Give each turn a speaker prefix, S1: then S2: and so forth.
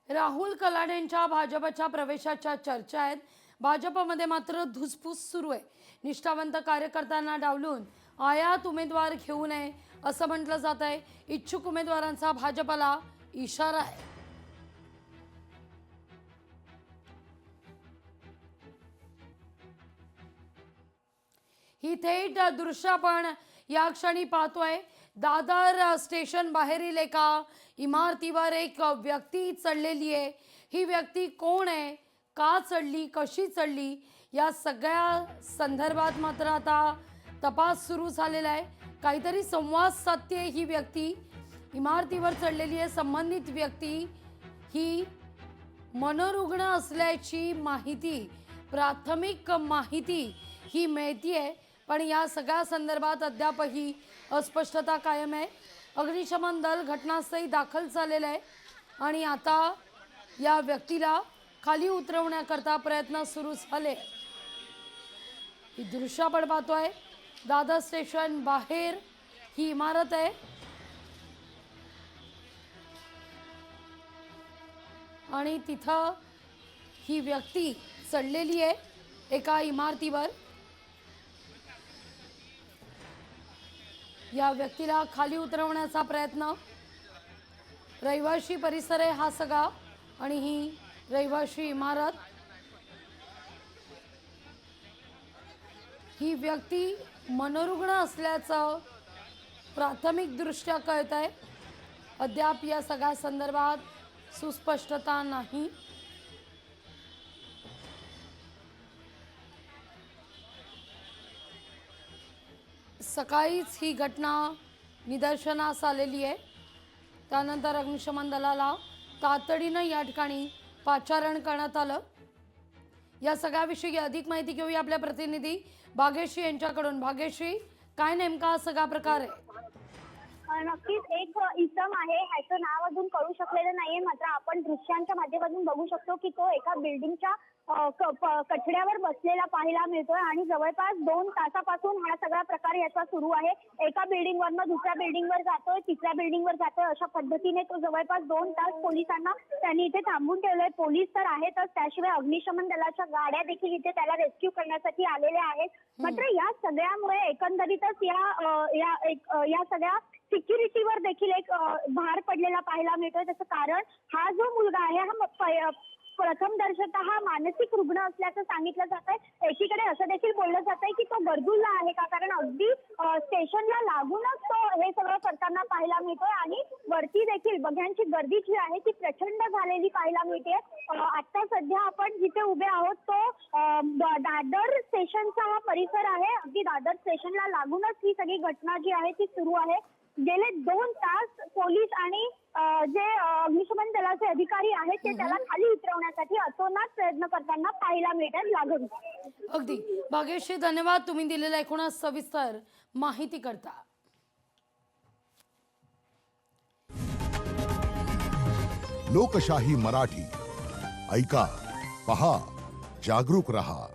S1: राहुल कलाडेंच्या भाजपच्या प्रवेशाच्या चर्चा आहेत। भाजपमध्ये मात्र धुसफूस सुरू आहे। निष्ठावंत कार्यकर्त्यांना डावलून आयात उमेदवार घेऊ नये असं म्हटलं जात आहे। इच्छुक उमेदवारांचा भाजपला इशारा आहे। ही थेट दृश्य आपण या क्षणी पाहतोय। दादर स्टेशन बाहेरील एका इमारतीवर एक व्यक्ती चढलेली आहे। ही व्यक्ती कोण आहे, का चढली, कशी चढली, या सगळ्या संदर्भात मात्र आता तपास सुरू झालेला आहे। काहीतरी संवाद साधते ही व्यक्ती, इमारतीवर चढलेली आहे। संबंधित व्यक्ती ही मनोरुग्ण असल्याची माहिती, प्राथमिक माहिती ही मिळतीये, पण या सगळ्या संदर्भात अद्यापही अस्पष्टता कायम आहे। अग्निशमन दल घटनास्थळी दाखल झालेलं आहे आणि आता या व्यक्तीला खाली उतरवण्याकरता प्रयत्न सुरू झाले। ही दृश्य आपण पाहतोय। दादर स्टेशन बाहेर ही इमारत आहे आणि तिथं ही व्यक्ती चढलेली आहे एका इमारतीवर। या व्यक्तीला खाली उतरवण्याचा प्रयत्न। रहिवाशी परिसर आहे हा सगळा आणि ही रहिवाशी इमारत। ही व्यक्ती मनोरुग्ण असल्याचं प्राथमिकदृष्ट्या कळत आहे। अद्याप या सगळ्या संदर्भात सुस्पष्टता नाही। सकाळीच ही घटना निदर्शनास आलेली आहे। त्यानंतर अग्निशमन दलाला तातडीनं या ठिकाणी पाचारण करण्यात आलं। या सगळ्याविषयी अधिक माहिती घेऊया आपल्या प्रतिनिधी भाग्यश्री यांच्याकडून। भाग्यश्री, काय नेमका सगळा प्रकार आहे?
S2: नक्कीच एक इसम आहे, ह्याचं नाव अजून कळू शकलेलं नाहीये, मात्र आपण दृश्यांच्या माध्यमातून बघू शकतो की तो एका बिल्डिंगच्या कठड्यावर बसलेला पाहायला मिळतोय आणि जवळपास 2 तासापासून हा सगळा प्रकार याचा सुरू आहे। एका बिल्डिंगवरनं दुसऱ्या बिल्डिंगवर जातोय, तिसऱ्या बिल्डिंगवर जातोय, अशा पद्धतीने तो जवळपास 2 तास पोलिसांना त्यांनी इथे थांबून ठेवलंय। पोलीस तर आहेतच, त्याशिवाय अग्निशमन दलाच्या गाड्या देखील इथे त्याला रेस्क्यू करण्यासाठी आलेल्या आहेत। मात्र या सगळ्यामुळे एकंदरीतच या सगळ्या सिक्युरिटीवर देखील एक भार पडलेला पाहायला मिळतोय। त्याचं कारण हा जो मुलगा आहे हा प्रथम दर्शता हा मानसिक रुग्ण असल्याचं सांगितलं जात आहे। एकीकडे असं देखील बोललं जात आहे की तो गरजूला आहे का, कारण अगदी स्टेशनला लागूनच तो हे सगळं करताना पाहायला मिळतोय आणि वरती देखील बघ्यांची गर्दी जी आहे ती प्रचंड झालेली पाहायला मिळते। आता सध्या आपण जिथे उभे आहोत तो दादर स्टेशनचा हा परिसर आहे। अगदी दादर स्टेशनला लागूनच ही सगळी घटना जी आहे ती सुरू आहे। गेले 2 तास पोलीस आणि जे अग्निशमन दलाचे अधिकारी आहेत ते त्याला खाली उतरवण्यासाठी अतोनात प्रयत्न करताना पाहायला मिळतात लागून।
S1: अगदी भाग्यश्री, धन्यवाद तुम्ही दिलेल्या एकूण सविस्तर माहिती करता।
S3: लोकशाही मराठी ऐका, पहा, जागरूक रहा।